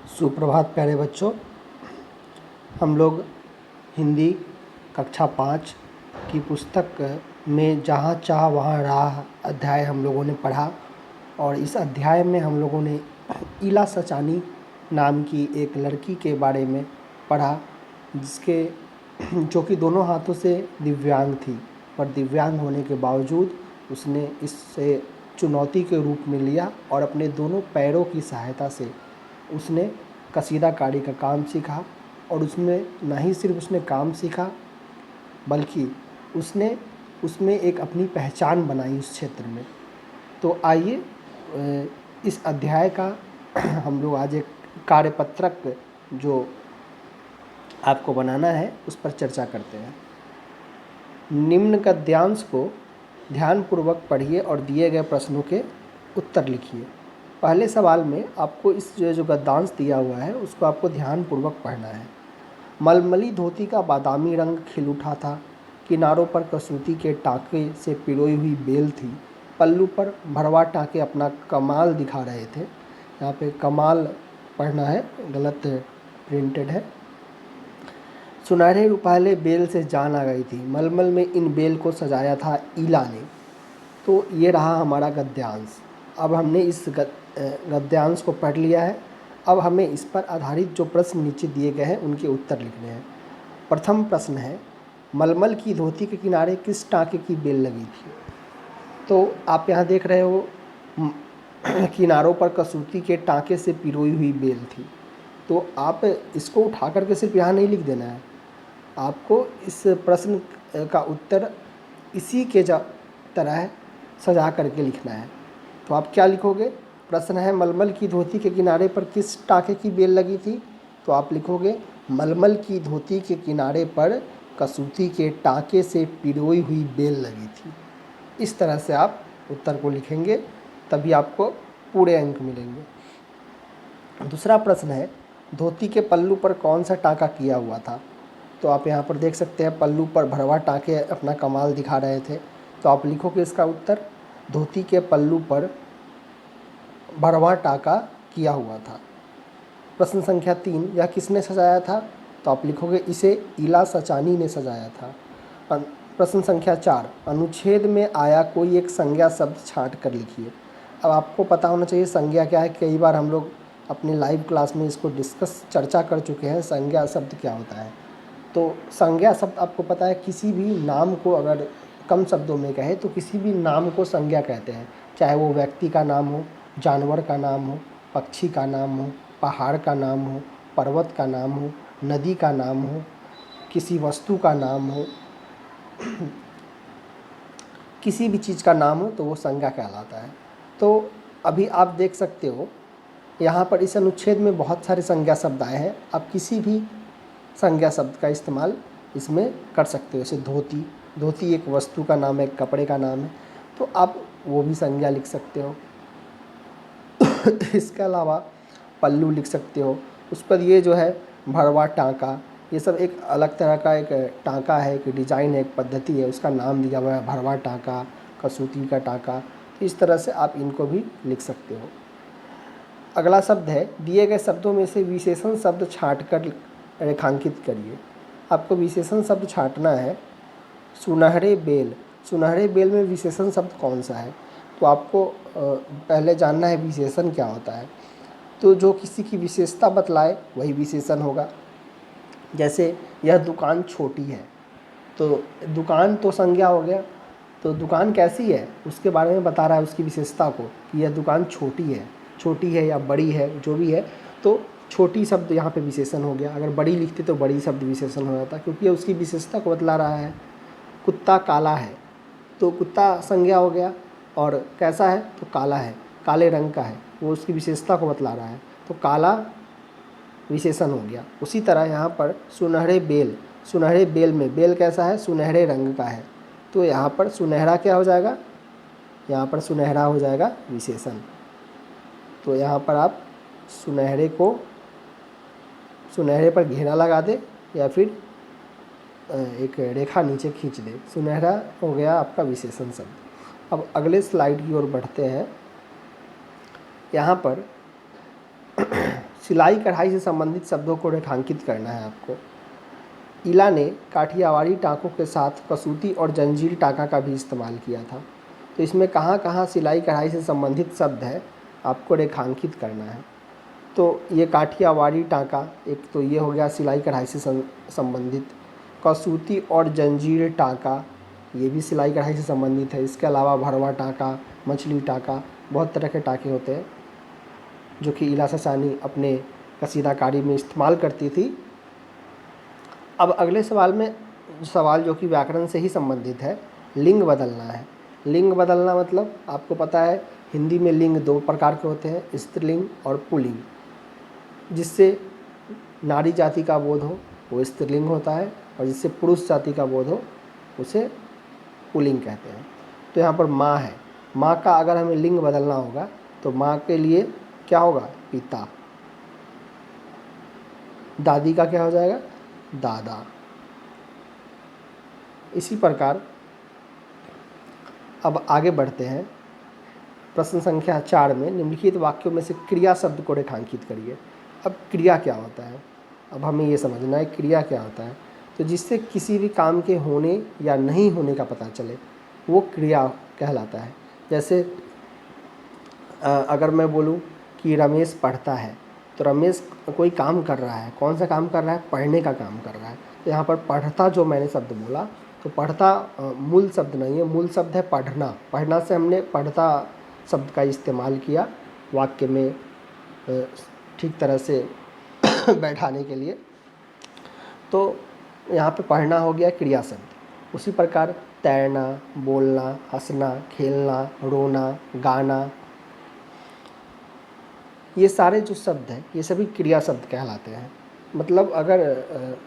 सुप्रभात प्यारे बच्चों। हम लोग हिंदी कक्षा 5 की पुस्तक में जहाँ चाह वहाँ राह अध्याय हम लोगों ने पढ़ा और इस अध्याय में हम लोगों ने ईला सचानी नाम की एक लड़की के बारे में पढ़ा, जिसके जो कि दोनों हाथों से दिव्यांग थी, पर दिव्यांग होने के बावजूद उसने इससे चुनौती के रूप में लिया और अपने दोनों पैरों की सहायता से उसने कसीदाकारी का काम सीखा। और उसमें न ही सिर्फ उसने काम सीखा बल्कि उसने उसमें एक अपनी पहचान बनाई उस क्षेत्र में। तो आइए इस अध्याय का हम लोग आज एक कार्यपत्रक जो आपको बनाना है उस पर चर्चा करते हैं। निम्न गद्यांश को ध्यानपूर्वक पढ़िए और दिए गए प्रश्नों के उत्तर लिखिए। पहले सवाल में आपको इस जो गद्यांश दिया हुआ है उसको आपको ध्यानपूर्वक पढ़ना है। मलमली धोती का बादामी रंग खिल उठा था, किनारों पर कसूती के टाँके से पिरोई हुई बेल थी, पल्लू पर भरवा टाँके अपना कमाल दिखा रहे थे। यहाँ पे कमाल पढ़ना है, गलत प्रिंटेड है। सुनहरे रुपाले बेल से जान आ गई थी, मलमल में इन बेल को सजाया था ईला ने। तो ये रहा हमारा गद्यांश। अब हमने इस गद्यांश को पढ़ लिया है। अब हमें इस पर आधारित जो प्रश्न नीचे दिए गए हैं उनके उत्तर लिखने हैं। प्रथम प्रश्न है, मलमल की धोती के किनारे किस टाँके की बेल लगी थी? तो आप यहाँ देख रहे हो किनारों पर कसूती के टाँके से पिरोई हुई बेल थी। तो आप इसको उठा करके सिर्फ यहाँ नहीं लिख देना है, आपको इस प्रश्न का उत्तर इसी के तरह सजा करके लिखना है। तो आप क्या लिखोगे? प्रश्न है मलमल की धोती के किनारे पर किस टाँके की बेल लगी थी? तो आप लिखोगे मलमल की धोती के किनारे पर कसूती के टाँके से पिरोई हुई बेल लगी थी। इस तरह से आप उत्तर को लिखेंगे, तभी आपको पूरे अंक मिलेंगे। दूसरा प्रश्न है, धोती के पल्लू पर कौन सा टाँका किया हुआ था? तो आप यहाँ पर देख सकते हैं पल्लू पर भरवा टाँके अपना कमाल दिखा रहे थे। तो आप लिखोगे इसका उत्तर, धोती के पल्लू पर भरवा टाँका किया हुआ था। प्रश्न संख्या 3, यह किसने सजाया था? तो आप लिखोगे इसे ईला सचानी ने सजाया था। प्रश्न संख्या 4, अनुच्छेद में आया कोई एक संज्ञा शब्द छांट कर लिखिए। अब आपको पता होना चाहिए संज्ञा क्या है। कई बार हम लोग अपने लाइव क्लास में इसको चर्चा कर चुके हैं, संज्ञा शब्द क्या होता है। तो संज्ञा शब्द आपको पता है, किसी भी नाम को अगर कम शब्दों में कहे तो किसी भी नाम को संज्ञा कहते हैं, चाहे वो व्यक्ति का नाम हो, जानवर का नाम हो, पक्षी का नाम हो, पहाड़ का नाम हो, पर्वत का नाम हो, नदी का नाम हो, किसी वस्तु का नाम हो, किसी भी चीज़ का नाम हो तो वो संज्ञा कहलाता है। तो अभी आप देख सकते हो यहाँ पर इस अनुच्छेद में बहुत सारे संज्ञा शब्द आए हैं। आप किसी भी संज्ञा शब्द का इस्तेमाल इसमें कर सकते हो। जैसे धोती, धोती एक वस्तु का नाम है, एक कपड़े का नाम है, तो आप वो भी संज्ञा लिख सकते हो। इसके अलावा पल्लू लिख सकते हो। उस पर ये जो है भरवा टाँका, ये सब एक अलग तरह का एक टाँका है, एक डिज़ाइन है, एक पद्धति है, उसका नाम दिया हुआ है भरवा टाँका, कसूती का टाँका। तो इस तरह से आप इनको भी लिख सकते हो। अगला शब्द है, दिए गए शब्दों में से विशेषण शब्द छाँट कर रेखांकित करिए। आपको विशेषण शब्द छाँटना है। सुनहरे बेल, सुनहरे बेल में विशेषण शब्द कौन सा है? तो आपको पहले जानना है विशेषण क्या होता है। तो जो किसी की विशेषता बतलाए वही विशेषण होगा। जैसे यह दुकान छोटी है, तो दुकान तो संज्ञा हो गया, तो दुकान कैसी है उसके बारे में बता रहा है, उसकी विशेषता को, कि यह दुकान छोटी है या बड़ी है, जो भी है। तो छोटी शब्द यहाँ पे विशेषण हो गया। अगर बड़ी लिखते तो बड़ी शब्द विशेषण हो जाता, क्योंकि यह उसकी विशेषता को बतला रहा है। कुत्ता काला है, तो कुत्ता संज्ञा हो गया, और कैसा है तो काला है, काले रंग का है, वो उसकी विशेषता को बतला रहा है, तो काला विशेषण हो गया। उसी तरह यहाँ पर सुनहरे बेल, सुनहरे बेल में बेल कैसा है? सुनहरे रंग का है, तो यहाँ पर सुनहरा क्या हो जाएगा? यहाँ पर सुनहरा हो जाएगा विशेषण। तो यहाँ पर आप सुनहरे को, सुनहरे पर घेरा लगा दे या फिर एक रेखा नीचे खींच दे, सुनहरा हो गया आपका विशेषण शब्द। अब अगले स्लाइड की ओर बढ़ते हैं। यहाँ पर सिलाई कढ़ाई से संबंधित शब्दों को रेखांकित करना है आपको। इला ने काठियावाड़ी टाँकों के साथ कसूती और जंजीर टाँका का भी इस्तेमाल किया था। तो इसमें कहाँ कहाँ सिलाई कढ़ाई से संबंधित शब्द है आपको रेखांकित करना है। तो ये काठियावाड़ी टाँका, एक तो ये हो गया सिलाई कढ़ाई से संबंधित। कसूती और जंजीर टाँका, ये भी सिलाई कढ़ाई से संबंधित है। इसके अलावा भरवा टाँका, मछली टाँका, बहुत तरह के टाँके होते हैं जो कि इला ससानी अपने कसीदाकारी में इस्तेमाल करती थी। अब अगले सवाल जो कि व्याकरण से ही संबंधित है, लिंग बदलना है। लिंग बदलना मतलब आपको पता है हिंदी में लिंग 2 प्रकार के होते हैं, स्त्रीलिंग और पुल्लिंग। जिससे नारी जाति का बोध हो वो स्त्रीलिंग होता है, और जिससे पुरुष जाति का बोध हो उसे पुल्लिंग कहते हैं। तो यहाँ पर माँ है, माँ का अगर हमें लिंग बदलना होगा तो माँ के लिए क्या होगा, पिता। दादी का क्या हो जाएगा, दादा। इसी प्रकार अब आगे बढ़ते हैं। प्रश्न संख्या 4 में निम्नलिखित वाक्यों में से क्रिया शब्द को रेखांकित करिए। अब क्रिया क्या होता है, अब हमें ये समझना है क्रिया क्या होता है। तो जिससे किसी भी काम के होने या नहीं होने का पता चले वो क्रिया कहलाता है। जैसे अगर मैं बोलूँ कि रमेश पढ़ता है, तो रमेश कोई काम कर रहा है। कौन सा काम कर रहा है, पढ़ने का काम कर रहा है। तो यहाँ पर पढ़ता जो मैंने शब्द बोला, तो पढ़ता मूल शब्द नहीं है, मूल शब्द है पढ़ना। पढ़ना से हमने पढ़ता शब्द का इस्तेमाल किया वाक्य में ठीक तरह से बैठाने के लिए। तो यहाँ पे पढ़ना हो गया क्रिया शब्द। उसी प्रकार तैरना, बोलना, हंसना, खेलना, रोना, गाना, ये सारे जो शब्द हैं ये सभी क्रिया शब्द कहलाते हैं। मतलब अगर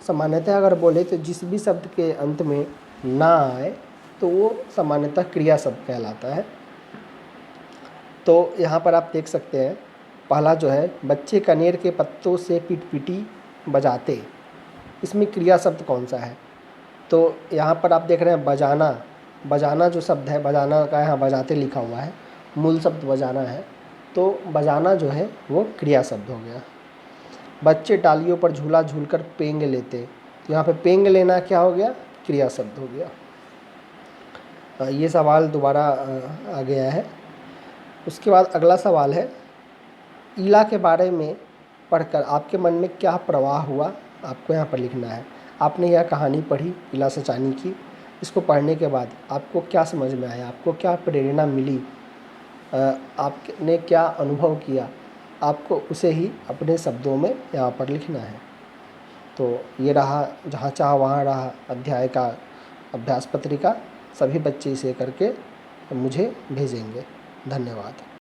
सामान्यतः अगर बोले तो जिस भी शब्द के अंत में ना आए तो वो सामान्यतः क्रिया शब्द कहलाता है। तो यहाँ पर आप देख सकते हैं, पहला जो है बच्चे कनेर के पत्तों से पिटपिटी बजाते, इसमें क्रिया शब्द कौन सा है। तो यहाँ पर आप देख रहे हैं बजाना, बजाना जो शब्द है, बजाना का यहाँ बजाते लिखा हुआ है, मूल शब्द बजाना है। तो बजाना जो है वो क्रिया शब्द हो गया। बच्चे डालियों पर झूला झूलकर पेंग लेते, तो यहाँ पे पेंग लेना क्या हो गया, क्रिया शब्द हो गया। ये सवाल दोबारा आ गया है। उसके बाद अगला सवाल है, इला के बारे में पढ़कर आपके मन में क्या प्रवाह हुआ, आपको यहाँ पर लिखना है। आपने यह कहानी पढ़ी इला सचानी की, इसको पढ़ने के बाद आपको क्या समझ में आया, आपको क्या प्रेरणा मिली, आपने क्या अनुभव किया, आपको उसे ही अपने शब्दों में यहाँ पर लिखना है। तो ये रहा जहाँ चाह वहाँ रहा अध्याय का अभ्यास पत्रिका। सभी बच्चे इसे करके मुझे भेजेंगे। धन्यवाद।